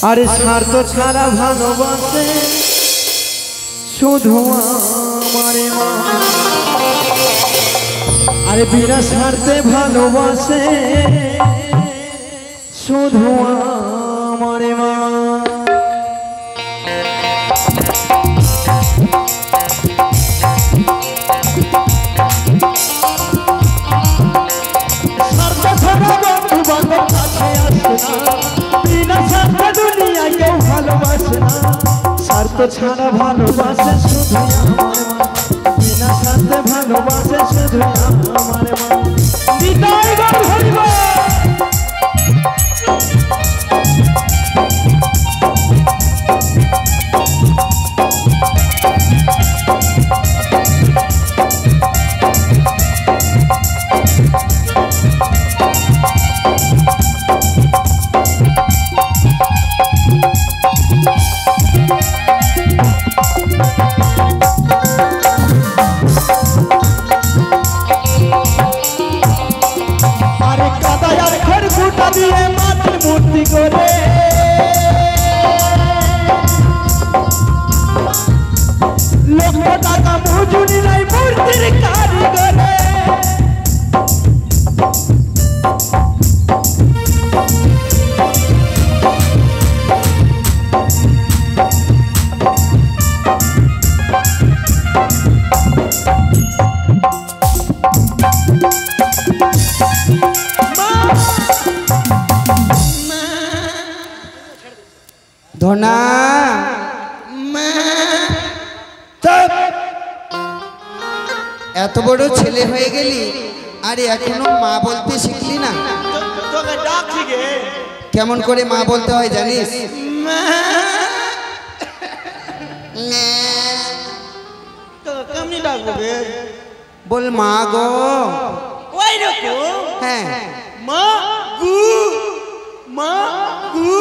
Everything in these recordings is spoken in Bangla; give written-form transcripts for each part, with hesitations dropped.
আরে স্বার্থ ছাড়া ভালোবাসে শুধু আমারে মা, আরে বিনা স্বার্থে ভালোবাসে শুধু আমারে মা। স্বার্থ ছাড়া বন্ধু বান্ধব কাছে আসে না, বিনা স্বার্থে দুনিয়া কেউ ভালোবাসে না। স্বার্থ ছাড়া ভালোবাসে শুধু আমার মা, বিনা স্বার্থে ভালোবাসে শুধু আমার মা। বিদায় গান হইব দিয়ে মাটির মূর্তি করে লক্ষ টাকা মজুরি নাই মূর্তির কারিগরে। ধনা এত বড় ছেলে হয়ে গেলি আরে এখনো মা বলতে শিখলি না? তোকে ডাকছি গে, কেমন করে মা বলতে হয় জানিস? কেমনি ডাকবো গে? বল মা গো। ওই রকম? হ্যাঁ মা গু, মা গু।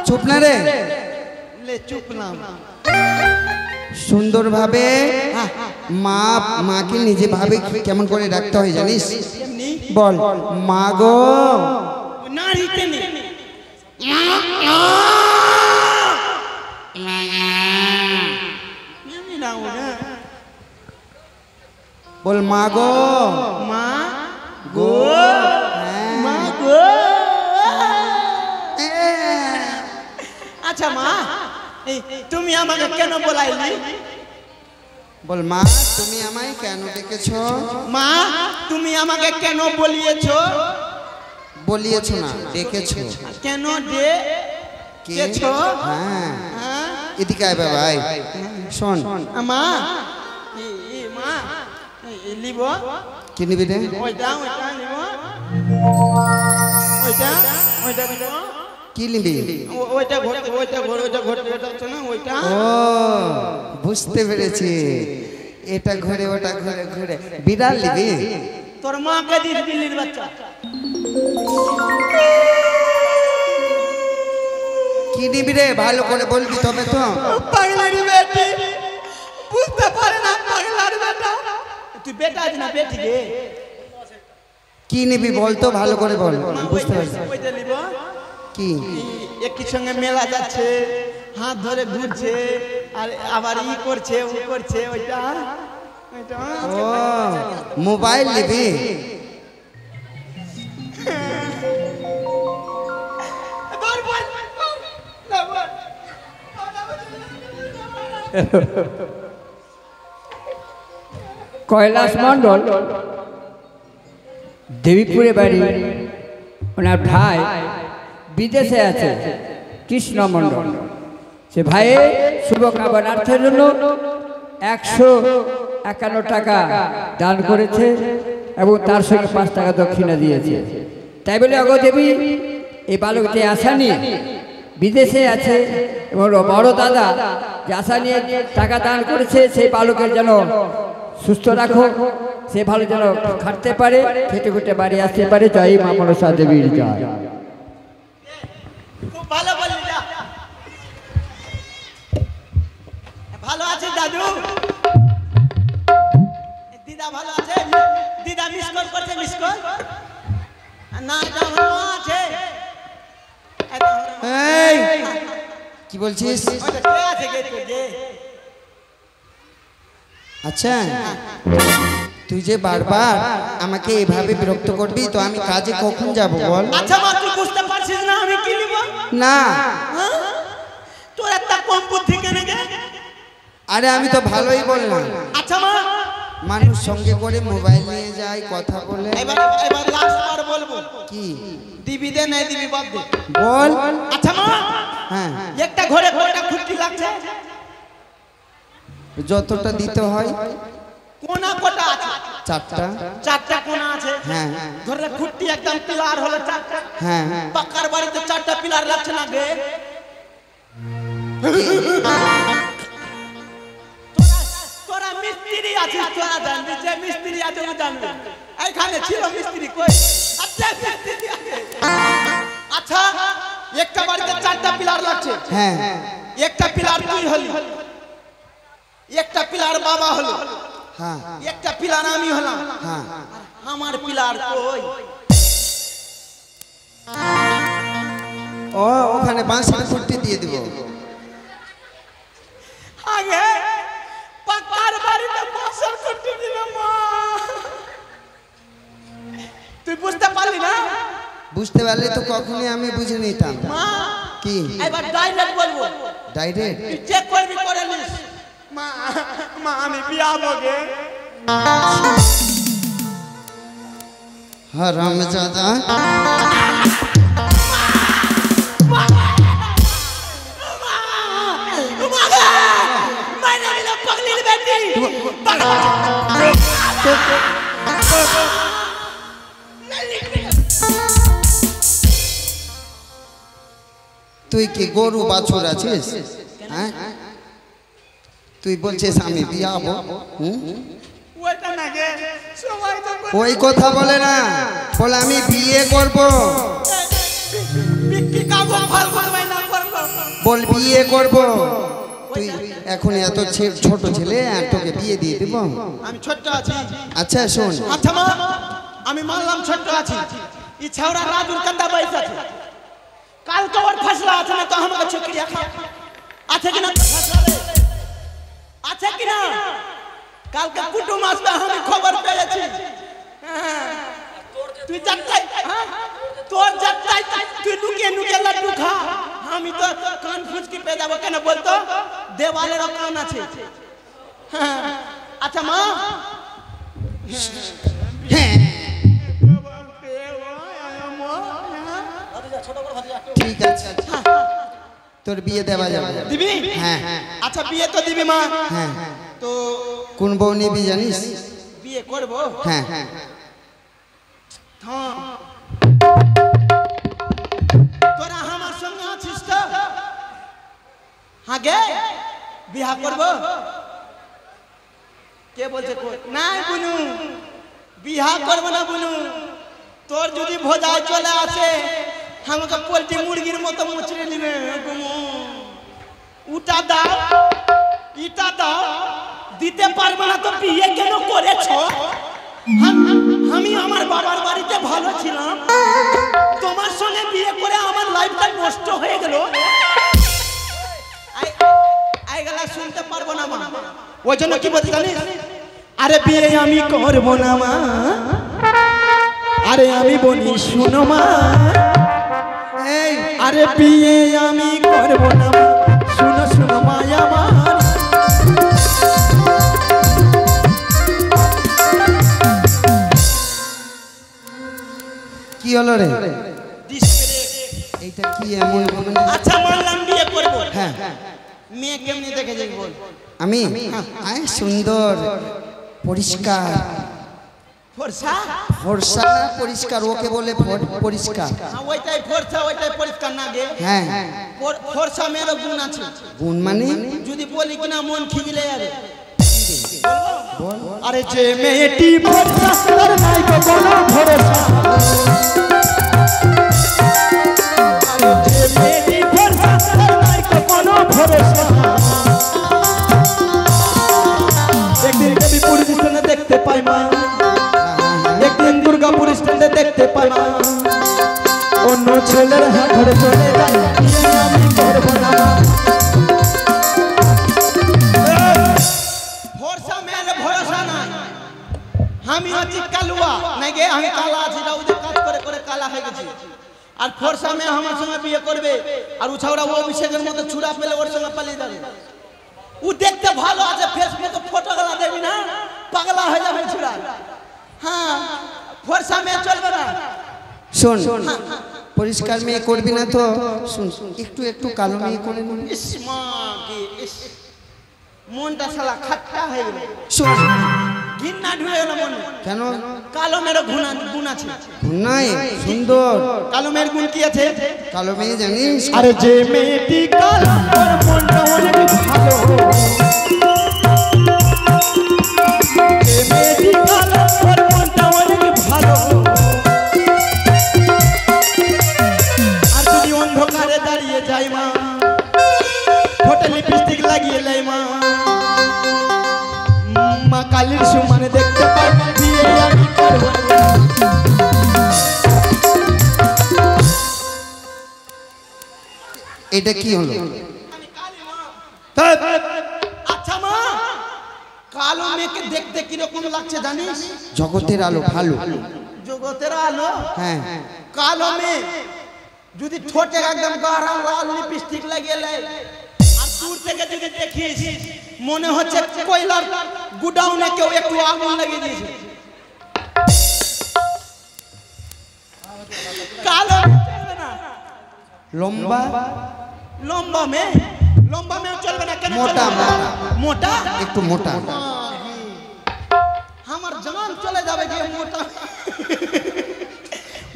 চুপ না রে, চুপ না। সুন্দরভাবে মা মাকে নিজে ভাবে কেমন করে ডাকতে হয় জানিস? বল মা গো। বল মা গো, মা গো, মা গো। আচ্ছা মা, তুমি আমাকে কেন বলাইলি? বল মা তুমি আমায় কেন ডেকেছ? মা তুমি আমাকে কেন বলিয়েছো? বলিয়েছ না, ডেকেছো। কেন ডেকেছো? হ্যাঁ এদিকে আয় বাবা, আয় শোন। মা মা লিব কি নিবি রে? ওইটা ওইটা লিব, ওইটা ওইটা লিব। কি নিবি? ওইটা ঘোড়া, ওইটা ঘোড়া, ওইটা ঘোড়া হচ্ছে না ওইটা। ও বুঝতে পেরেছি, এটা ঘুরে ওটা ঘুরে ঘুরে বিড়াল নিবি? তোর মাকে দিস দিল্লির বাচ্চা। কি নিবি রে ভালো করে বলবি তবে তো। পাগলার বেটি বুঝতে পারে না, পাগলার বেটা। তুই বেটা আজ না বেটি গে? কি নিবি বল তো ভালো করে বল, বুঝতে পারছি। ওইটা নিব। কি? একই সঙ্গে মেলা যাচ্ছে, হাত ধরে ঘুরছে, আর আবার ই করছে ও করছে, ওইটা ওইটা। ও মোবাইল নিবি? কৈলাস মণ্ডল দেবীপুরে বাড়ি, ওনার ভাই বিদেশে আছে কৃষ্ণ মণ্ডল। সে ভাইয়ের শুভকামনার্থের জন্য 151 টাকা দান করেছে এবং তার সঙ্গে 5 টাকা দক্ষিণা দিয়েছে। তাই বলে অগো দেবী এই বালকটি আশা নিয়ে বিদেশে আছে এবং বড় দাদা যে আশা নিয়ে টাকা দান করেছে সেই বালকের যেন সুস্থ রাখো, সে ভালো যেন খাটতে পারে, খেতে খুঁটে বাড়ি আসতে পারে। জয় মা মনসা দেবীর জয়। খুব ভালো বললি, ভালো আছে দাদু। মিস কল না এটা আমার মা আছে এই কি বলছিস? ওটা কে আছে কে কে আচ্ছা তুই যে বারবার আমাকে এভাবে বিরক্ত করবি তো আমি কাজে কখন যাব বল? আচ্ছা মা তুই বুঝতে পারছিস না আমি কি নিব না তোর একটা কম বুদ্ধি কেন গে আরে আমি তো ভালোই বললাম। আচ্ছা মা মানুষ সঙ্গে করে মোবাইল নিয়ে যায় কথা বলে। এবার লাস্ট বার বলবো কি দিবি দে নাই দিবি বাদ দে বল? আচ্ছা মা হ্যাঁ একটা ঘরে কয়টা খুঁটি লাগছে যতটা দিতে হয়। কোনা কটা আছে চারটা। চারটা কোনা আছে হ্যাঁ ধরে খুঁটি একদম পিলার হলো চারটা হ্যাঁ পাকার বাড়িতে চারটা পিলার লাগছে না গে তোরা মিস্ত্রি আছিস তোরা জানবি যে মিস্ত্রি আছে ও জানবি এইখানে ছিল মিস্ত্রি কই আচ্ছা মিস্ত্রি আছে আচ্ছা একটা বাড়িতে চারটা পিলার লাগছে হ্যাঁ একটা পিলার তুই হলি একটা পিলার বাবা হলো হ্যাঁ একটা পিলার আমি হলাম হ্যাঁ আমার পিলার কই ও ওখানে বাঁশের খুঁটি দিয়ে দিব। আগে পাকার বাড়িতে বাঁশের খুঁটি দিবে মা তুই বুঝতে পারলি না? বুঝতে পারলে তো কখনোই আমি বুঝে নিতাম। মা কি এবার ডাইরেক্ট বলবো ডাইরেক্ট? তুই চেক করবি করে নিস মা মা আমি বিয়া বগে হারামজাদা मैंने मिला पगली बेटी তুই কি গরু বাছুর আছিস? হ্যাঁ তুই বলছিস আমি বিয়া হবো? ওইটা না গে সবাই তো ওই কথা বলে না, বলে আমি বিয়ে করব। বিক্রি কাগজ ফাল করবাই না করব বল বিয়ে করব। তুই এখন এত ছোট ছেলে আর তোকে বিয়ে দিয়ে দেব? আমি ছোট আছি। আচ্ছা শোন। আচ্ছা মা আমি মানলাম ছোট আছি ই ছাওড়া রাজুর কান্দা বাইস আছে কাল তো ওর ফসলা আছে না তো আমাকে ছুকরিয়া খা আছে কিনা ফসলা রে আছে কিনা কালকে কুটুম আসবে আমি খবর পেয়েছি তুই যাত্রাই তোর যাত্রাই তুই লুকিয়ে লুকিয়ে লাড্ডু খা আমি তো কান ফুচকি পেয়ে যাবো কেন বলতো দেওয়ালেরও কান আছে আচ্ছা মা হ্যাঁ ঠিক আছে তোর বিয়ে দেওয়া যাবে। দিবি? হ্যাঁ আচ্ছা বিয়ে তো দিবি মা হ্যাঁ তো কোন বউ নিবি জানিস? বিয়ে করবো হ্যাঁ তোরা আমার সঙ্গে আছিস তো আগে বিয়া করবো কে বলছে না বুনু বিয়া করবো না বুনু তোর যদি ভোজায় চলে আসে আমাকে পোল্ট্রি মুরগির মতো মুচড়ে নিবে উটা দাও ইটা দাও দিতে পারবে না তো বিয়ে কেন করেছ? আমি আমার বাবার বাড়িতে ভালো ছিলাম তোমার সঙ্গে বিয়ে করে আমার লাইফটা নষ্ট হয়ে গেল আইগলা শুনতে পারবো না মা ওই জন্য কি বলতে জানিস আরে বিয়ে আমি করবো না মা আরে আমি বলি শুনো মা এই আরে বিয়ে আমি করবো না মা শুনো শুনো মা আমার কি হলো রে? এইটা কি এমন? আচ্ছা মানলাম বিয়ে করবো হ্যাঁ মেয়ে কেমনি দেখে যাই বল আমি আয় সুন্দর পরিষ্কার ফর্সা ফর্সা না পরিষ্কার, ওকে বলে পরিষ্কার। ওইটাই ফর্সা ওইটাই পরিষ্কার না গে হ্যাঁ ফর্সা মেয়েরও গুণ আছে গুণ মানে? যদি বলি কিনা মন খিজলে যাবে আরে যে মেয়েটি ফর্সা তার নাই গো কোনো ভরসা আরে যে মেয়েটি ফর্সা তার নাই গো কোনো ভরসা একদিন কবি পুরী দেখতে পাই মা একদিন দুর্গা দেখতে পাই না অন্য ছেলের হাত ধরে চলে যায় বিয়ে আমি করবো না ভরসা মেয়ের ভরসা নাই আমি আছি কালুয়া নাই গে আমি কালা আছি ওদের কাজ করে করে কালা হয়ে গেছি আর ফরসা মেয়ে আমার সঙ্গে বিয়ে করবে আর উছাওড়া ও অভিষেকের মতো ছুড়া পেলে ওর সঙ্গে পালিয়ে যাবে ও দেখতে ভালো আছে ফেসবুকে ফটো গলা দেবি না পাগলা হয়ে যাবে ছুড়া হ্যাঁ ফরসা মেয়ে চলবে না শোন পরিষ্কার মেয়ে করবি না তো শুন একটু একটু কালো মেয়ে করে নিবি ইস মা কি ইস মনটা শালা খাট্টা হয়ে গেল শোন ঘৃণা ঢুকে গেল মনে কেন কালো মেয়ের গুণ আছে নাই সুন্দর কালো মেয়ের গুণ কি আছে কালো মেয়ে জানিস আরে যে মেয়েটি কালো ওর মনটা অনেক ভালো যে মেয়েটি কালো ওর মনটা অনেক ভালো আর যদি অন্ধকারে দাঁড়িয়ে যাই মা ঠোঁটে লিপস্টিক লাগিয়ে লাই মা মা কালীর সুমানে দেখতে পাই বিয়ে আমি করবো না এটা কি হলো আচ্ছা মা কালো মেয়েকে দেখতে কিরকম লাগছে জানিস জগতের আলো ভালো জগতের আলো হ্যাঁ কালো মেয়ে যদি ঠোঁটে একদম গাঢ় লাল লিপস্টিক লাগিয়ে লাই আর দূর থেকে যদি দেখিস মনে হচ্ছে কয়লার গুডাউনে কেউ একটু আগুন লাগিয়ে দিয়েছে কালো চলবে না লম্বা লম্বা মেয়ে চলবে না কেন মোটা চলবে না? মোটা একটু মোটা আমার জান চলে যাবে যে মোটা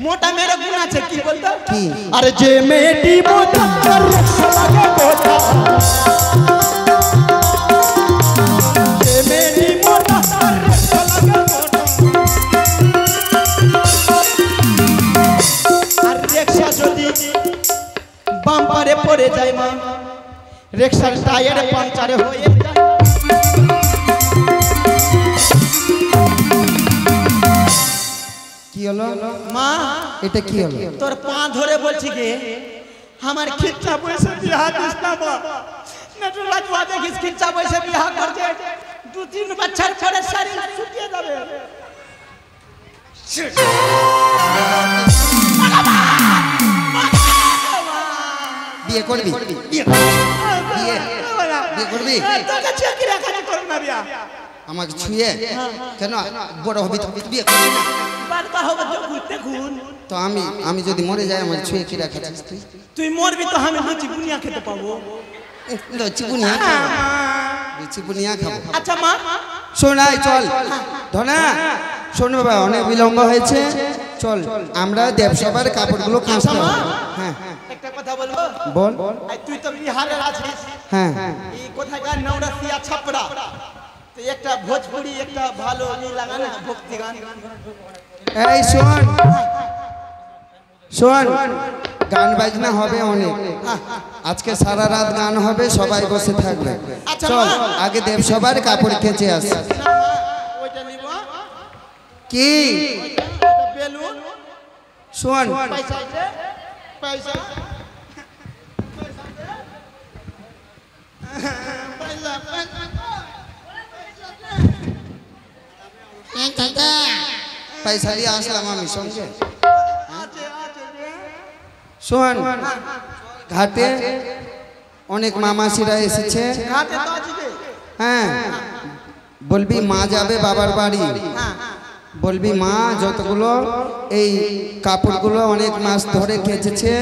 মোটা মেয়ের গুণ আছে কি বলতো কি আরে যে মেয়েটি মোটা তার রক্ত লাগে গোটা যে মেয়েটি মোটা তার রক্ত লাগে গোটা আর রিকশা যদি বাম্পারে পড়ে যায় মা রিকশার টায়ারে পাঞ্চারে হয়ে যায় কি হলো মা এটা কি হলো তোর পা ধরে বলছি কি আমার খিচ্চা পয়সা বিয়া দিস না মা নেটু রাজুয়া দেখিস খিচ্চা পয়সা বিয়া করছে 2-3 বছর পরে শরীর শুকিয়ে যাবে বিয়ে করবি বিয়ে বিয়ে বিয়ে করবি তোকে চাকরি রাখানি করব না বিয়া আমাকে ছুঁয়ে কেন বড় হবি তো বিয়ে করবি না বারবার হবে তো ঘুরতে ঘুন তো আমি যদি মরে যাই আমার ছুঁয়ে কি রাখাচ্ছিস তুই তুই মরবি তো আমি লুচি বুনিয়া খেতে পাবো লুচি বুনিয়া খাবো লুচি বুনিয়া খাবো আচ্ছা মা শোন আয় চল ধনা শোন বাবা অনেক বিলম্ব হয়েছে চল আমরা দেবসভার কাপড়গুলো কাঁচতে হবে হ্যাঁ একটা কথা বলবো বল এই তুই তো বিহারের আছিস হ্যাঁ এই কোথাকার নওরাসিয়া ছাপড়া তো একটা ভোজপুরি একটা ভালো ই লাগা না ভক্তি গান এই শোন শোন গান বাজনা হবে অনেক আজকে সারা রাত গান হবে সবাই বসে থাকবে আচ্ছা, চল মা। আগে দেবসভার কাপড় কেচে আস না মা ওইটা নিব কি এটা বেলুন শোন পয়সা আছে পয়সা পয়সা দিয়ে আসলাম আমি সঙ্গে শোন ঘাটে অনেক মামাসিরা এসেছে ঘাটে তো আজকে হ্যাঁ বলবি মা যাবে বাবার বাড়ি হ্যাঁ বলবি মা যতগুলো এই কাপড়গুলো অনেক মাস ধরে কেচেছে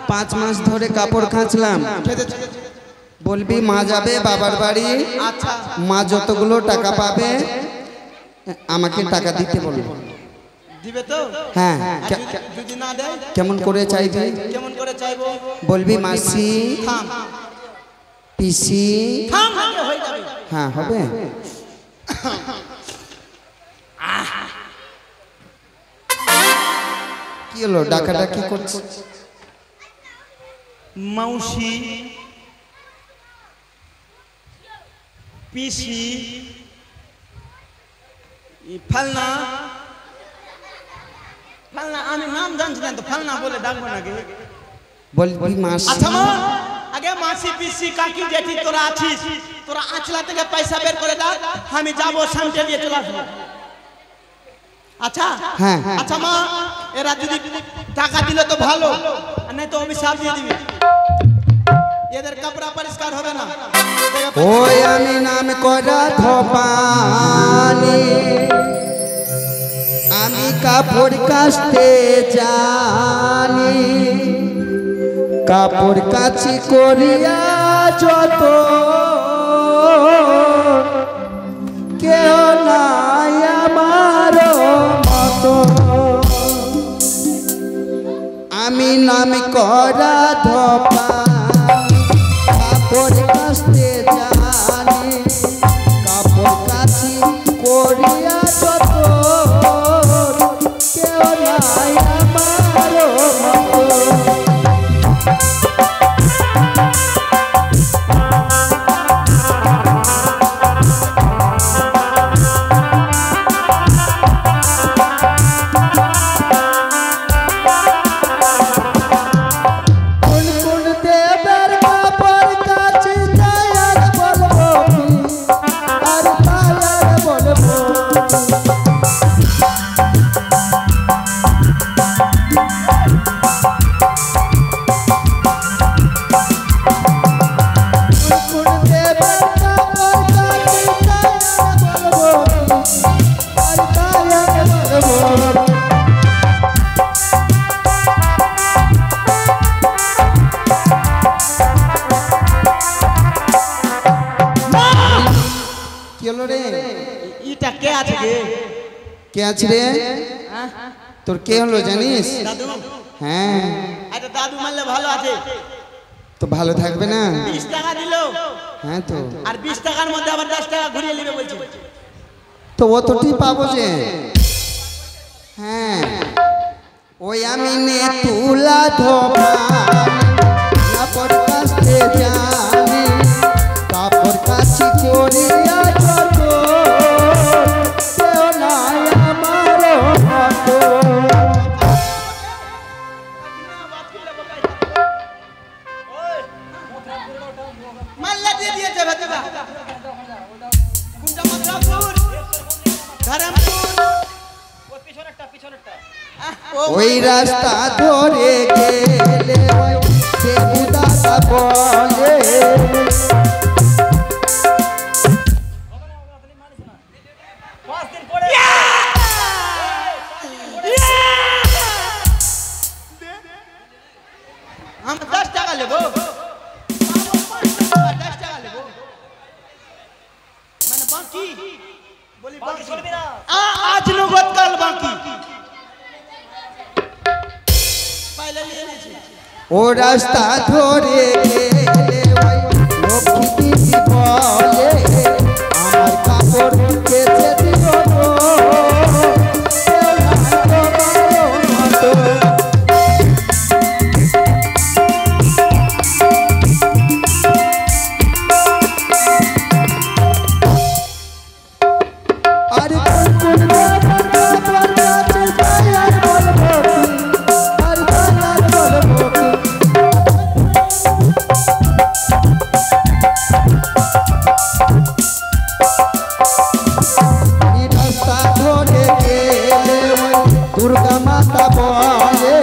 5 মাস ধরে কাপড় কাচলাম বলবি মা যাবে বাবার বাড়ি আচ্ছা মা যতগুলো টাকা পাবে আমাকে টাকা দিতে বলবো দিবে তো হ্যাঁ আর যদি না দেয় কেমন করে চাইবি কেমন করে চাইবো বলবি মাসি থাম পিসি থাম আগে হয়ে যাবে হ্যাঁ হবে কি হলো ডাকাডাকি করছে মাউসি পিসি ই ফালনা ফালনা আমি নাম জানছি না তো ফালনা বলে ডাকবো নাকি বলবি মাসি। আচ্ছা মা আগে মাসি পিসি কাকি জেঠি তোরা আছিস তোরা আঁচলা থেকে পয়সা বের করে দাও আমি যাবো সামনে দিয়ে চলে আসবো আচ্ছা হ্যাঁ। আচ্ছা মা এরা যদি টাকা দিলে তো ভালো আর নাই তো অভিশাপ দিয়ে দিবি এদের কাপড়া পরিষ্কার হবে না ওই আমি নাম করা ধপানি আমি কাপড় কাচতে জানি কাপড় কাচি করিয়া যত কেউ নাই আমার মতো আমি নাম করা ধপানি কাপড় কাচতে জানি কাপড় কাচি করিয়া যত কেউ নাই আমার মতো কে আছে রে তোর কে হলো জানিস দাদু হ্যাঁ আচ্ছা দাদু মানলে ভালো আছে তো ভালো থাকবে না 20 টাকা দিলো হ্যাঁ তো আর 20 টাকার মধ্যে আবার 10 টাকা ঘুরিয়ে নেবে বলছে তো অতটি পাবো যে হ্যাঁ ওই আমি নে তুলা কাপড় কাচতে জানি কাপড় কাচি করিয়া যত কেউ নাই আমার মতো মাল্লা দিয়ে দিয়েছে ভাতিবা কোনটা মতলবপুর ধরমপুর ওই পিছনেরটা ওই রাস্তা ধরে গেলে সে বুদাটা বলে हम 10 টাকা लेबो 10 টাকা लेबो মানে বাকি বলি বাকি চলবে না আজ নগদ কাল বাকি পয়লা নিয়ে নিছি ও রাস্তা ধরে গেলে লক্ষ্মী দিদি বলে আমার কাপড় কেচে দিও গো কেউ নাই তোমার মতো আরে কোন কাছে যাই আর বলবো আর বলবো রাস্তা ধরে গেলে দুর্গা মাতা বলে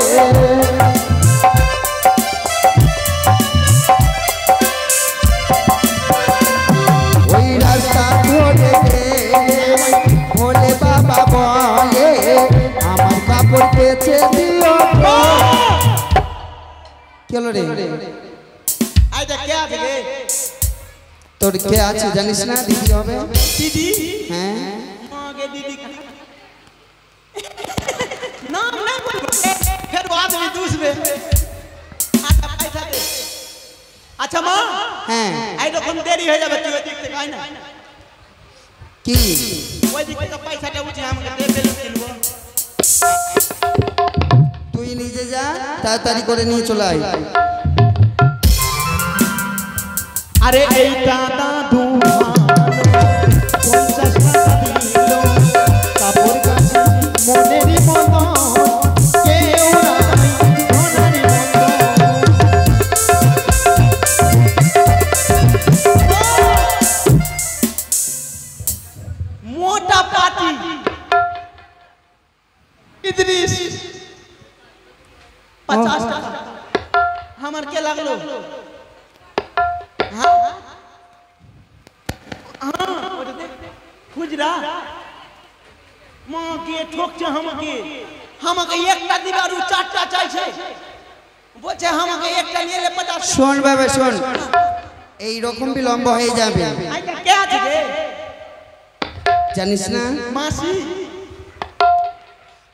ওই রাস্তা ধরে গেলে ভোলে বাবা বলে আমার কাপড় কেচে দিও কেন রে আইটা কে আছে রে তোর কে আছে জানিস না দিদি হবে দিদি হ্যাঁ মাগে দিদি নাম না বলবো फिर वो आदमी दूसरे আচ্ছা পয়সা দে আচ্ছা মা হ্যাঁ এই রকম দেরি হয়ে যাবে তুই ওই দিক থেকে আয় না কি ওই দিক থেকে পয়সাটা উঠে আমাকে দে ফেলে কিনবো তুই নিজে যা তাড়াতাড়ি করে নিয়ে চলে আয় আরে এইটা দাদু ভালো 50 টাকা দিল কাপড় কাছে মনেরই মতো मोटा पार्टी इदरीस 50 টাকা हमार के लागलो हाँ हाँ खुजरा माँ के ठोक छ हमके एकटा दिबारू चारटा চাইছে বলছে আমাকে একটা নিলে 50 শোন বাবা শোন এই রকম বিলম্ব হয়ে যাবে আইটা কে আছে রে জানিস না মাসি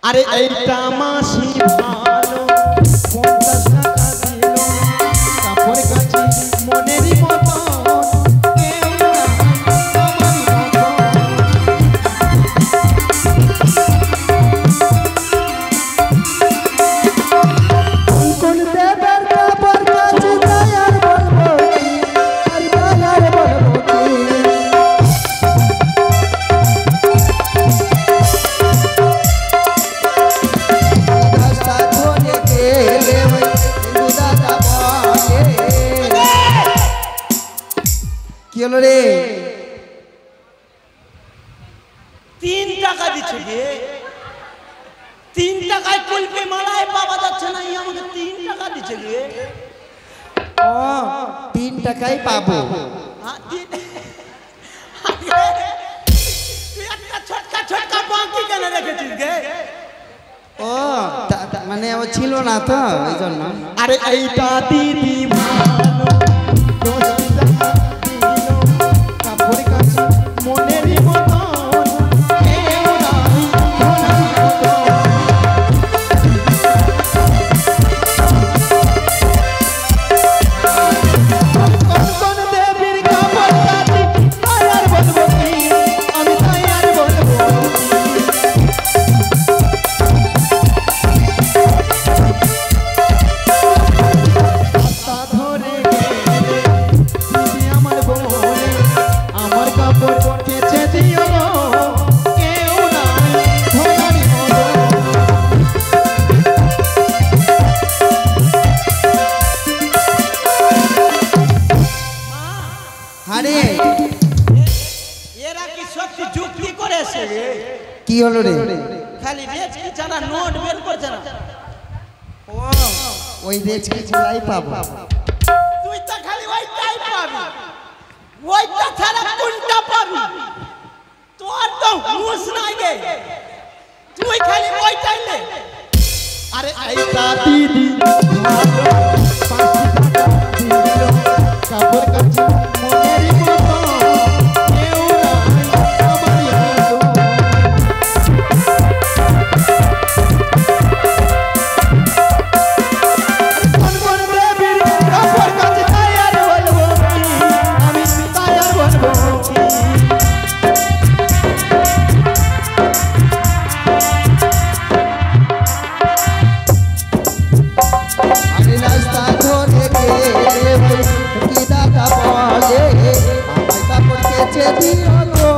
আরে এইটা মাসি ভালো 50 টাকা দিল কাপড় কাচি মনেরই মতো কেউ না তোমারই মতো কোন দেবের কাপড় কাছে তায়ার বলবো আর তায়ার বলবো রাস্তা ধরে গেলে ওই দাদা বলে কি হলো রে 3 টাকা দিছে রে 3 টাকায় কুলপি মালায় পাওয়া যাচ্ছে না আমাকে 3 টাকা দিছে রে ও 3 টাকাই পাবো हाँ, তুই একটা ছোটকা বাকি কেন রেখেছিস গে ও মানে ও ছিল না তো এই জন্য আরে এইটা দিদি ভালো 10 টাকা দিল কাপড় কাচি মনেরই মতো কেউ নাই তোমারই মতো কোন দেবীর কাপড় কাচি তায়ার বলবো কি আমি তায়ার বলবো রাস্তা ধরে গেলে দিদি আমার বলে আমার কাপড় কেচে দিও কেউ নাই তোমারই মতো আরে এরা কি সত্যি যুক্তি করেছে কি হলো রে খালি রেজ কি ছাড়া নোট বের করছে না ও ওই রেজ কিছুই পাবো তুই তো খালি ওইটাই পাবি ওইটা ছাড়া কোনটা পাবি তোর তো হুঁশ নাই গে তুই খালি ওইটাই নে আরে এইটা দিদি ভালো 5 টাকা দিল কাপড় কাচি মনেরই মতো কেউ নাই আমারই মতো কোন দেবীর কাপড় কাচি তায়ার বলবো কি আমি তায়ার বলবো কি আরে রাস্তা ধরে গেলে কি দাদা বলে আমার কাপড় কেচে দিও গো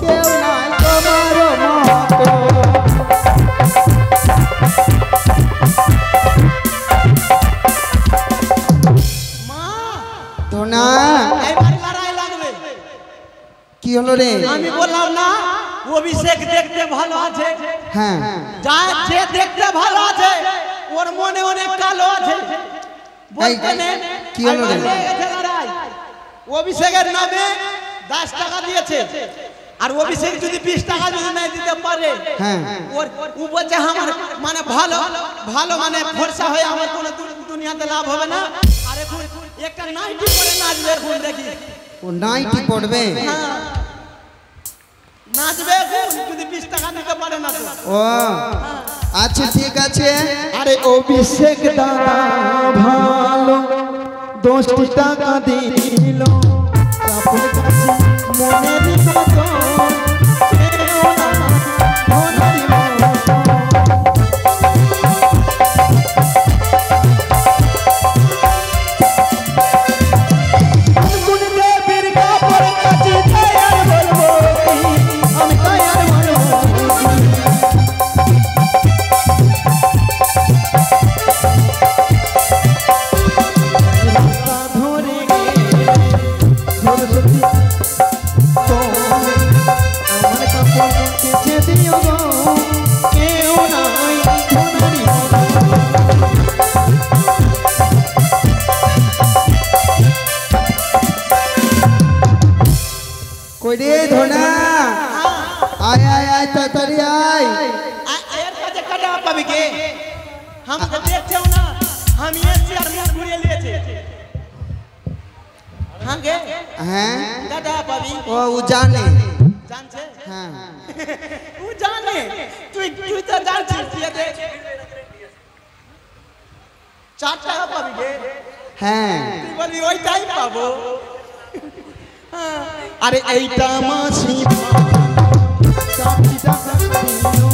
কেউ নাই তোমার মতো মা তো না এবার লড়াই লাগবে কি হলো রে আমি বললাম না অভিষেক দেখতে ভালো আছে হ্যাঁ যা যে দেখতে ভালো আছে ওর মনে অনেক কালো আছে বলতে নে কি হলো রে? এবার লেগেছে লড়াই। অভিষেকের নামে 10 টাকা দিয়েছে আর অভিষেক যদি 20 টাকা যদি না দিতে পারে হ্যাঁ ওর ও বলছে আমার মানে ভালো ভালো মানে ফর্সা হয়ে আমার কোনো দুনিয়াতে লাভ হবে না আর এখন একটা নাইটি পরে নাচবে এখন দেখি ও নাইটি পড়বে হ্যাঁ নাচবে এখন যদি 20 টাকা দিতে পারে না তো ও আচ্ছা ঠিক আছে আরে অভিষেক দাদা ভালো 10 টাকা দিল কাপড় কাচি মনেরই মতো কেউ না তোমারই মতো কোন দেবীর কাপড় কাচি তায়ার বলবো কি আমি তায়ার বলবো কি রাস্তা ধরে গেলে সরস্বতী কেচে দিও গো কেউ নাই ধনারি কই রে ধনা আয় আয় আয় তাড়াতাড়ি আয় এর কাছে কাটা পাবি কে हम तो देखते हो ना हम ये चेयर में घुरे लेते हां गे হ্যাঁ काटा पाबी ও জানে जान छे হ্যাঁ ও জানে তুই তো জানছিস ये देख 4 টাকা পাবি গে হ্যাঁ তুই বলি ওইটাই পাবো আরে এইটা মাছি চারটি টাকা দিও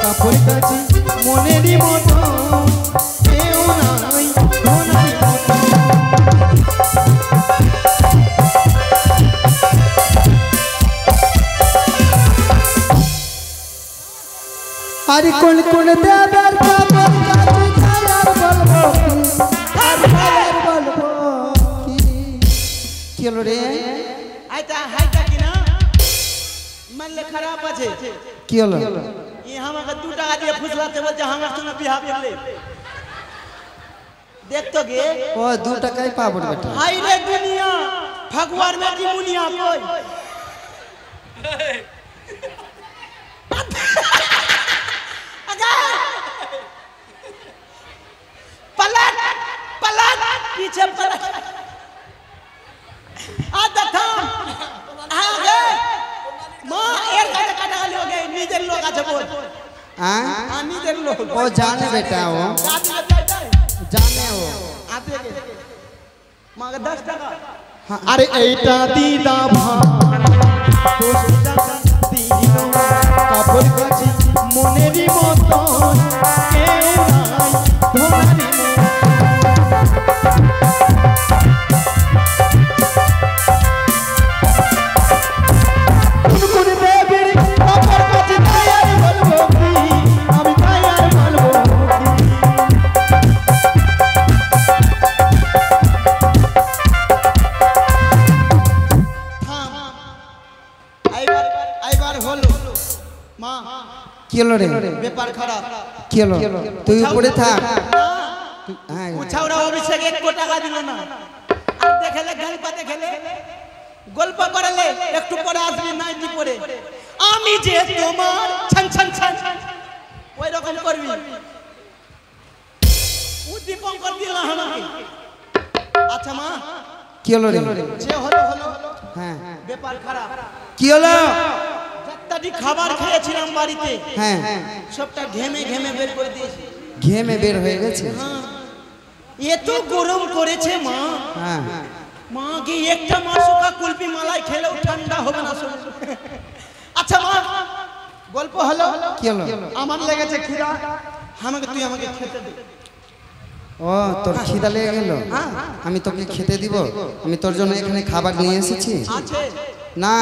কাপড় কাচি মনেরই মতো কেউ নাই ধনারি মতো আরে কোন কোন দেবার কাপড় কাচি খায়ার বলবো আর খায়ার বলবো কি হলো রে আইতা হাইতা কি না মানলে খারাপ আছে কি হলো ये हमके 2 টাকা দিয়ে ফুসলাতে বলছে আমার সঙ্গে বিয়াহ করলে देख तो गे ও 2 টাকাই পাবো বেটা हाय रे दुनिया भगवान में की मुनिया कोई पलट पलट पीछे पलट आ देखा आ गए मां एक काटा ले गए नीचे लोग আছে बोल হ্যাঁ नीचे लोग ও জানে বেটা ও आते জানে ও आते मांगे 10 টাকা আরে এইটা দিদা ভাই 10 টাকা দিও কাপড় কাচি মনেরই মতো কেউ নাই ধনারি কোন দেবের কাপড় কাচি তাই আর বলবো কি আমি তাই আর বলবো আইবার হলো মা কি হলো রে ব্যাপার খারাপ কি হলো তুই উপরে থাক হ্যাঁ উছাওড়া অভিষেক 1 টাকা দিল না আর দেখলে গল্প দেখলে গল্প করলে একটু পরে আসবি নাইটি পরে আমি যে তোমার ছন ছন ছন ওই রকম করবি উদ্দীপঙ্কর দিল আমাকে আচ্ছা মা কি হলো রে যে হলো হলো হ্যাঁ ব্যাপার খারাপ কি হলো যতটি খাবার খেয়েছিলাম বাড়িতে হ্যাঁ সবটা ঘেমে ঘেমে বের করে দিয়েছি ঘেমে বের হয়ে গেছে এত গরম করেছে মা হ্যাঁ মা কি একটা মাসু का কুলফি মালাই খেলেও ঠান্ডা হবে না শরীর আচ্ছা মা গল্প হলো কি হলো আমার লেগেছে খিদা তুই আমাকে খেতে দে ও তোর খিদা লেগে গেল আমি তোকে খেতে দিব আমি তোর জন্য এখানে খাবার নিয়ে এসেছি আছে না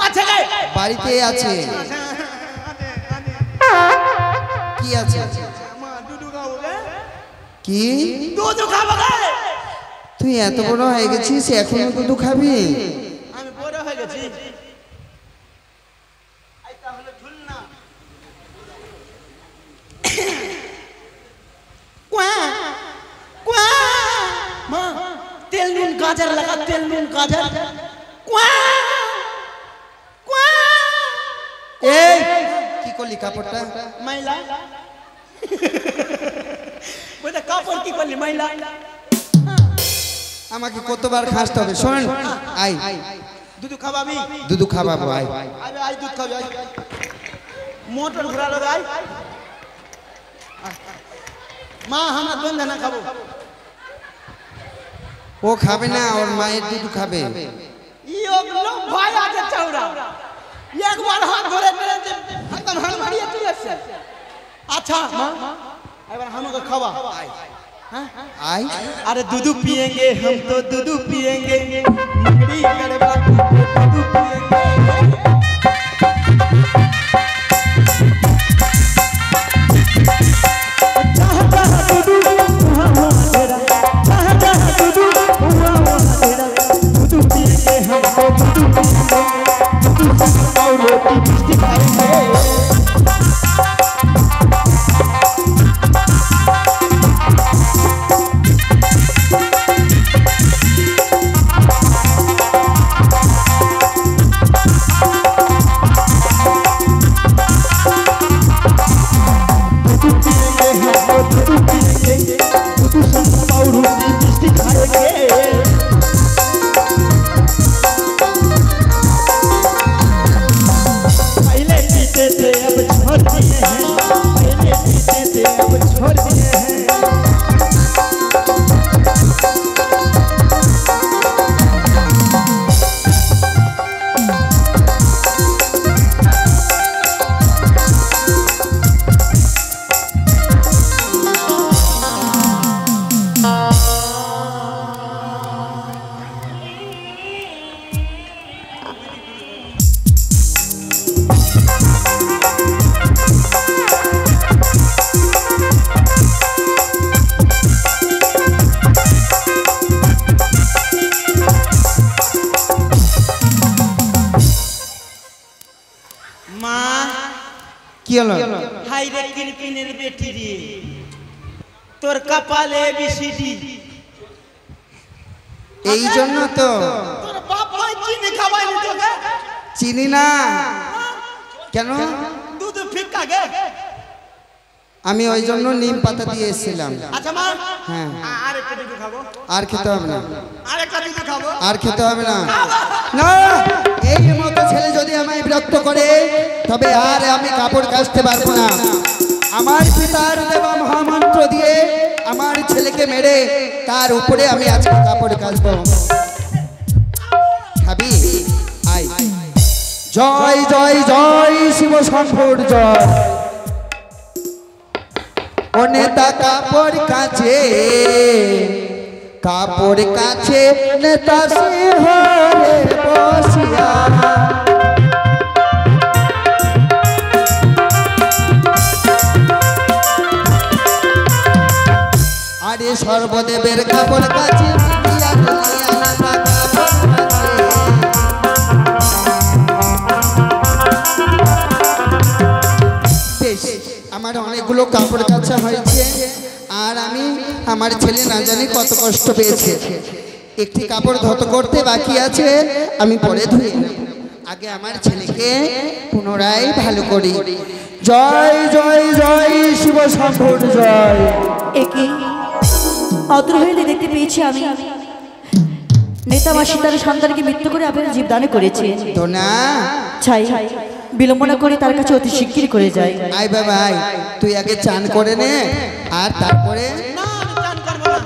আছে রে বাড়িতে আছে কি আছে মা দুধ খাবো রে কি দুধ খাবো রে তুই এত বড় হয়ে গেছিস এখনো দুধ খাবি আমি বড় হয়ে গেছি আইতা হলো ঝুলনা কোয়া কোয়া মা তেল নুন গাজর লাগা তেল নুন গাজর কোয়া কোয়া এই কি করলি কাপড়টা মাইলা ওটা কাপড় কি করলি মাইলা আমাকে কতবার খাসতে হবে শোন আই দুধ খাবাবি দুধ খাওয়াবো আই আবে আই দুধ খাবি আই মোটর ঘোরালো আই মা আমরা দুধ না খাবো ও খাবে না ওর মায়ের দুধ খাবে ইয়োগলো ভাই আছে চাউড়া একবার হাত ধরে মেরে একদম হাত মারিয়ে চলে আসছে अच्छा माँ एक बार हम लोग खावा आई अरे दूध पिएंगे हम तो दूध पिएंगे मंगड़ी गड़बा दूध पिएंगे जहाँ जहाँ दूधू वहाँ वहाँ तेरा जहाँ जहाँ दूधू वहाँ वहाँ तेरा दूधू पिएंगे हम तो दूधू पिएंगे दूधू और रोटी मिष्टी खाएंगे पीते थे अब छोड़ दिए हैं, पहले पीते थे अब छोड़ दिए हैं। কি হলো? হাই রে কিরপিনের বেটি রে, তোর কপালে বিসিডি। এই জন্য তো তোর বাপ মাই চিনি খাওয়াইনি তোকে? চিনি না কেন? দুধ ফিক্কা গে। আমি ওই জন্য নিম পাতা দিয়ে এসেছিলাম। আচ্ছা মা, হ্যাঁ আরেকটা দিতে খাবো? আর খেতে হবে না, আরেকটা দিতে খাবো? আর খেতে হবে না। না, এই মতো ছেলে যদি আমায় বিরক্ত করে তবে আর আমি কাপড় কাচতে পারবো না। আমার পিতার দেওয়া মহামন্ত্র দিয়ে আমার ছেলেকে মেরে তার উপরে আমি আজকে কাপড় কাচবো। খাবি? আয়। জয় জয় জয় শিব শম্ভুর জয়। ও নেতা কাপড় কাচে, কাপড় কাছে নেতা সিংহরে বসিয়া। আরে সর্বদেবের কাপড় কাছে আমার অনেকগুলো কাপড় কাচা হয়েছে, আর আমি আমার ছেলে না জানি কত কষ্ট পেয়েছে। একটি কাপড় ধুতে করতে বাকি আছে, আমি পরে ধুয়ে নেব। আগে আমার ছেলেকে পুনরায় ভালো করি। জয় জয় জয় শিব শম্ভুর জয়। একে অদূর হইলে দেখতে পেয়েছি আমি নেতাবাসী তার সন্তানকে মৃত্যু করে আপনার জীবদানে করেছে। তো না ছাই বিলম্বনা করে তার কাছে অতি শিগগির করে যায়। আয় বাবা আয়, তুই আগে চান করে নে, আর তারপরে না আমি চান করব না,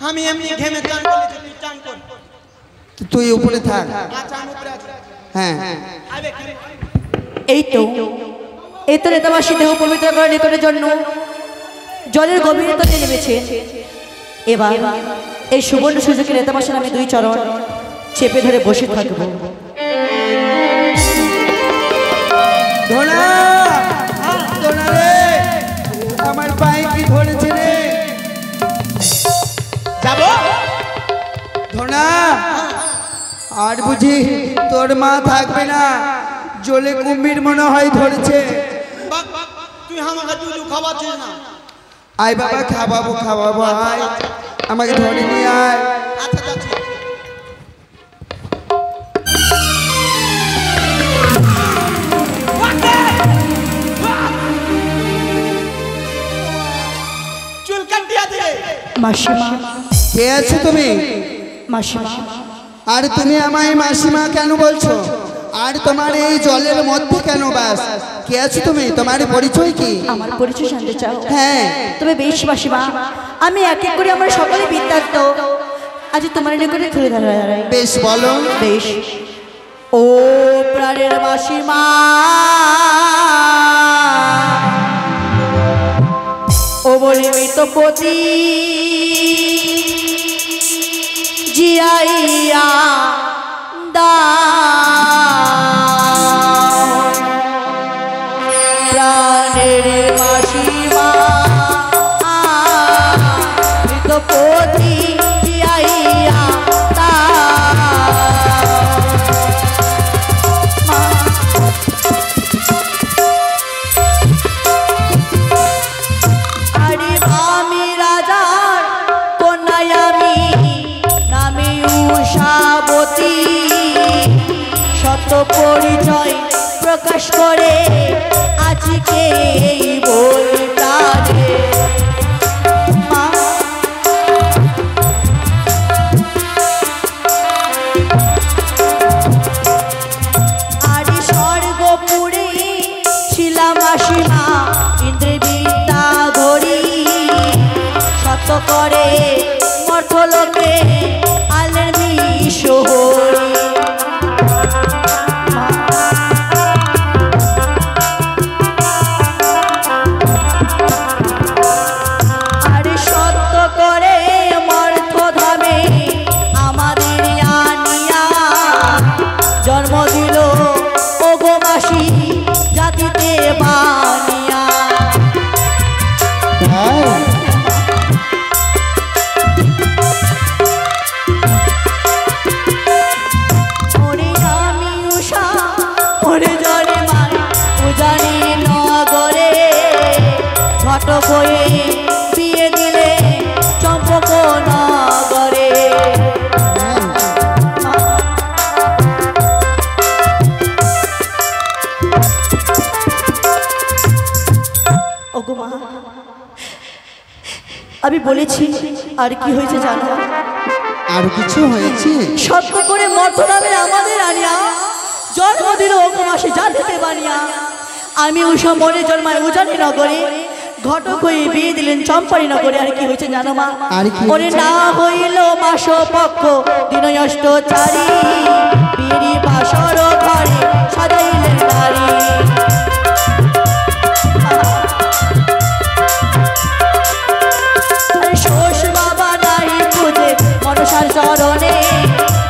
আমি এমনি ঘেমে চান করলে তুই চান কর। তুই উপরে থাক। আচ্ছা আমি উপরে আছি। হ্যাঁ আইবে কি? এই তো নেতাবাসী দেহ পবিত্র করার নিকটের জন্য জলের গভীরতাতে নেমেছে। এবার এই সুবর্ণ সুযোগে নেতাবাসীর আমি দুই চরণ চেপে ধরে বসে থাকবো। ধোনা, ধোনা রে, আমার পায়ে কি ধরেছে রে? যাবো ধোনা, আর বুঝি তোর মা থাকবে না? জলে কুম্ভীর মনে হয় ধরেছে। বাক তুই আমাকে দুধ খাওয়াচ্ছিস না? আয় বাবা, খাওয়াবো খাওয়াবো, আয় আমাকে ধরে নিয়ে আয়। আচ্ছা যাচ্ছি। চুল কাটিয়া দে। মাসিমা, কে আছো তুমি? মাসিমা, আর তুমি আমায় মাসিমা কেন বলছো? আর তোমার এই জলের মধ্যে কেন বাস? কে আছো তুমি? তোমার পরিচয় কি? আমার পরিচয় জানতে চাও? হ্যাঁ। তবে বেশ মাসিমা, আমি এক এক করে আমার সকলে বিদ্যার্থ আজ তোমার নিকটে তুলে ধরা। বেশ বলো। বেশ। ও প্রাণের মাসিমা, ও বলে মৃতপতি জিয়াইয়া দাও, প্রাণের মাসিমা মৃতপতি জিয়াইয়া পরিচয় প্রকাশ করে আজকে এই বলতারে মা। আর স্বর্গপুরে করে মর্তলোকে আলের বিষ হরি। আরে সত্য করে মর্তধামে আমাদের আনিয়া জন্ম দিল ওগো মাসি জাতিতে বানিয়া। ওরে আমি উষা ওরে জলে মাই উজানি নগরে ঘটক হয়ে বিয়ে দিলে চম্পক নগরে। ওগো মা, আমি বলেছি আর কি হয়েছে জানো? আর কিছু হয়েছে? সত্য করে মর্তনামে আমাদের আনিয়া জন্ম দিল ওগো মাসে জাতিতে বানিয়া। আমি উষা মনে জন্মায় উজানি নগরে ঘটক হয়ে বিয়ে দিলেন চম্পারি নগরে। আর কি হয়েছে জানো মা? আর কি ওরে না হইল মাস পক্ষ দিন অষ্টচারী বিড়ি বাসর ঘরে সাজাইলেন নারী। শোষ বাবা নাই খুঁজে মনসার চরণে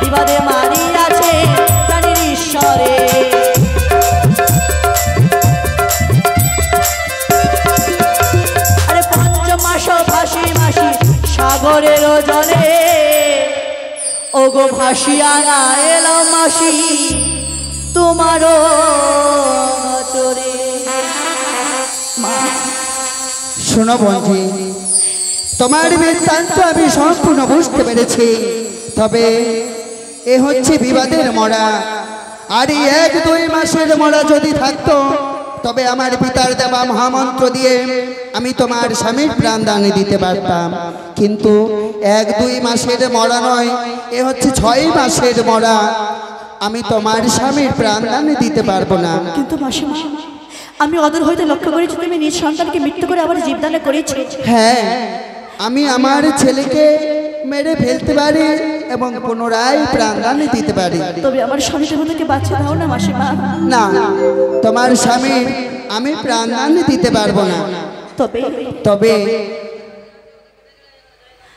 বিবাদে মারি আছে প্রাণীর ঈশ্বরে। আরে পঞ্চমাস ভাসি মাসি সাগরের জলে ওগো ভাসিয়া না এলাম মাসি তোমারও চরে। মা শোনো বন্ধু, তোমার বৃত্তান্ত আমি সম্পূর্ণ বুঝতে পেরেছি। তবে এ হচ্ছে বিবাদের মরা। আর এই 1-2 মাসের মরা যদি থাকতো তবে আমার পিতার দেওয়া মহামন্ত্র দিয়ে আমি তোমার স্বামীর প্রাণদান দিতে পারতাম। কিন্তু 1-2 মাসের মরা নয়, এ হচ্ছে 6 মাসের মরা। আমি তোমার স্বামীর প্রাণদান দিতে পারবো না। কিন্তু মাসিমা, আমি অদূর হইতে লক্ষ্য করেছি তুমি নিজ সন্তানকে মৃত্যু করে আবার জীবদানে করেছো। হ্যাঁ, আমি আমার ছেলেকে মেরে ফেলতে পারি এবং পুনরায় প্রাণদান দিতে পারি। তবে আমার স্বামী তোমাকে বাচ্চা দাও না মাসিমা। না, তোমার স্বামী আমি প্রাণদান দিতে পারবো না। তবে তবে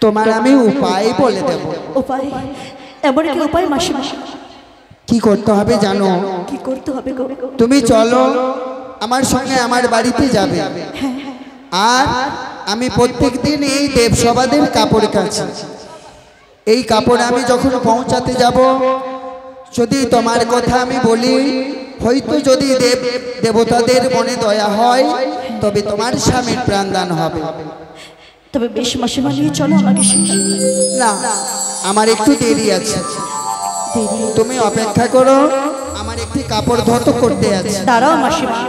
তোমার আমি উপায় বলে দেব। উপায়? এমন কি উপায় মাসিমা? কি করতে হবে জানো? কি করতে হবে গো? তুমি চলো আমার সঙ্গে আমার বাড়িতে যাবে। আর আমি প্রত্যেকদিন এই দেবসভাদের কাপড় কাছি। এই কাপড় আমি যখন পৌঁছাতে যাব, যদি তোমার কথা আমি বলি, হয়তো যদি দেবতাদের মনে দয়া হয় তবে তোমার স্বামীর প্রাণদান হবে। তবে বেশ মাসিমা, নিয়ে চলো আমাকে সঙ্গে। না, আমার একটু দেরি আছে। তুমি অপেক্ষা করো, আমার একটি কাপড় ধৌত করতে আছে। দাঁড়াও মাসিমা,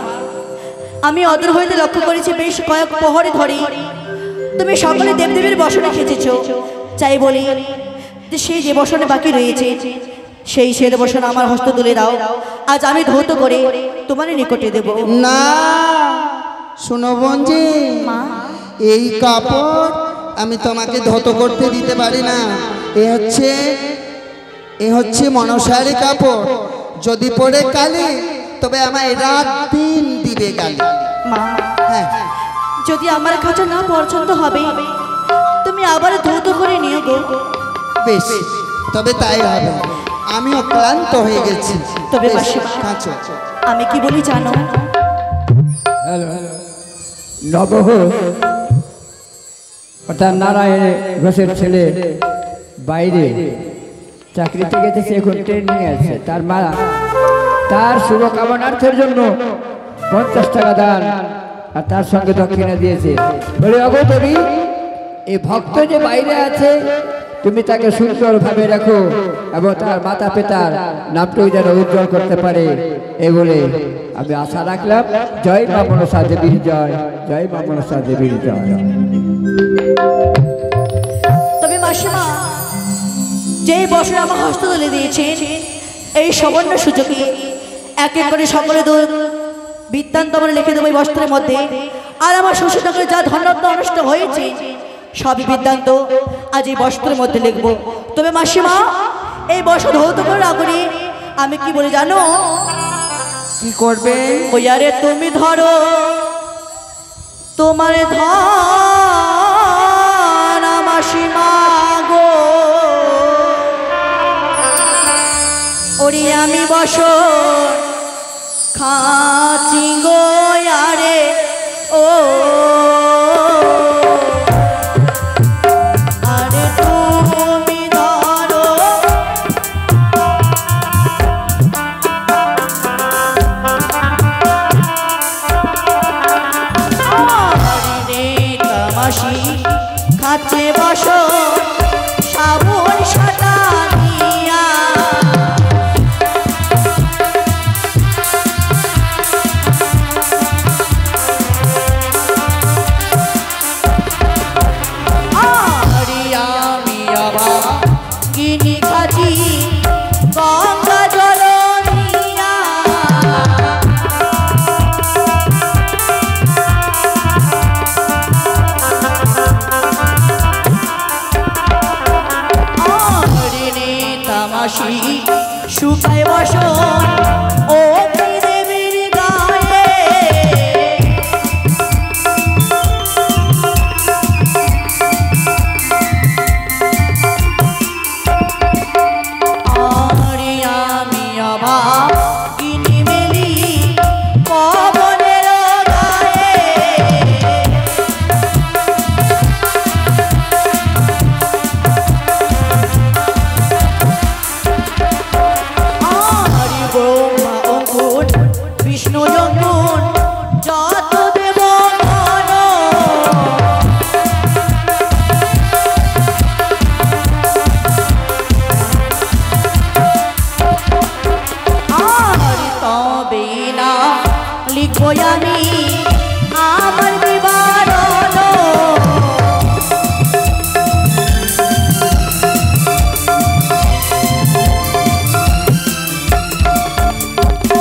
আমি অদূর হইতে লক্ষ্য করেছি বেশ কয়েক প্রহরে ধরে তুমি সকলে দেবদেবীর বসনে খেতেছো। চাই বলি যে সেই যে বসনে বাকি রয়েছে সেই বসনে আমার হস্ত তুলে দাও। আজ আমি ধৌত করে তোমার নিকটে দেব। না, শোনো বঞ্জি, এই কাপড় আমি তোমাকে ধৌত করতে দিতে পারি না। এ হচ্ছে মনসার কাপড়। যদি পরে কালি তবে আমায় রাত দিন দিবে গালি। মা, হ্যাঁ, যদি আমার কাছে না পছন্দ হবে তুমি আবার ধৌত করে নিও গো। বেশ, তবে তাই হবে। আমিও ক্লান্ত হয়ে গেছি। তবে বেশ, মাসিমা, কাঁচো। আমি কি বলি জানো? নবঘোষ অর্থাৎ নারায়ণ ঘোষের ছেলে বাইরে চাকরিতে গেছে, এখন ট্রেনিং আছে। তার মা তার শুভকামনার্থের জন্য 50 টাকা দান আর তার সঙ্গে দক্ষিণা দিয়েছে। বলে অগো দেবী, এই ভক্ত যে বাইরে আছে তুমি তাকে সুন্দরভাবে রাখো এবং তার মাতা পিতার নামটাও যেন উজ্জ্বল করতে পারে, এই বলে আমি আশা রাখলাম। জয় মা মনসা দেবীর জয়, জয় মা মনসা দেবীর জয়। তবে মাসিমা, যেই বছর আমার হস্ত তুলে দিয়েছেন এই সবর্ণ সুযোগে এক এক করে সকলে বৃত্তান্ত আমরা লিখে দেবো এই বস্ত্রের মধ্যে। আর আমার শ্বশুর নগরে যা ধনরত্ন নষ্ট হয়েছে সবই বৃত্তান্ত আজ এই বস্ত্রের মধ্যে লিখবো। তবে মাসিমা এই বস্ত্র ধৌত করে রাখুনি, আমি কি বলে জানো? কি করবে? ওই আরে তুমি ধরো তোমার ধন মাসিমা গো, ওরে আমি বসো খাচি গো আরে ও আরে তুমি ধরো আরে তামাশি খাচ্ছে বসো সাবুন সাদা নিয়া গিনি খাজি গঙ্গা জল নিয়া হরিণে তামাশি শুকায় বসন ও দেবীর গায়ে বিষ্ণু যখন যত দেব মন আর তবে না লিখবো আমি আমার বিবরণ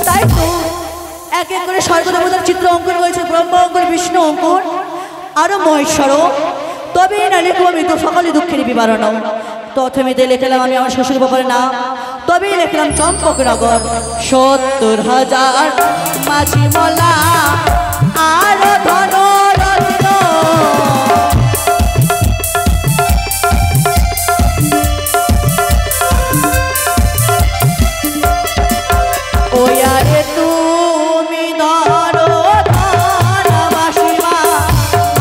তাই তো এক এক করে স্বর্গদেবতার চিত্র অঙ্কন হয়েছে, ব্রহ্ম অঙ্কন, বিষ্ণু অঙ্কন আরো মহেশ্বর। তবে না লিখবো আমি তো সকলে দুঃখের বিবরণ। প্রথমেতে লিখলাম আমি আমার শ্বশুর বাবার নাম, তবেই লিখলাম চম্পকনগর ৭০,০০০ মাঝি মলা আর ধন রত্ন ওই আরে তুমি ধরো ধন মাসিমা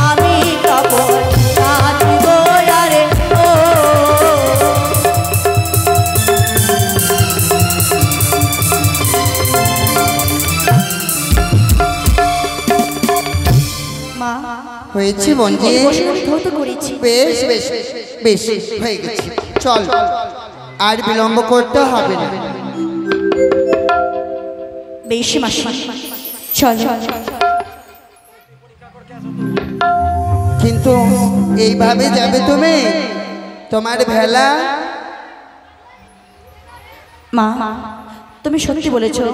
আমি কাপড় কাচি গো আরে ও মা হয়েছে বঞ্জি? এই বসে আমি ধৌত করেছি। বেশ বেশ বেশ হয়ে গেছে, চল আর বিলম্ব করতে হবে না। বেশ মাসি চল। কিন্তু এইভাবে যাবে তুমি? তোমার ভেলা মা তুমি সত্যি বলেছো,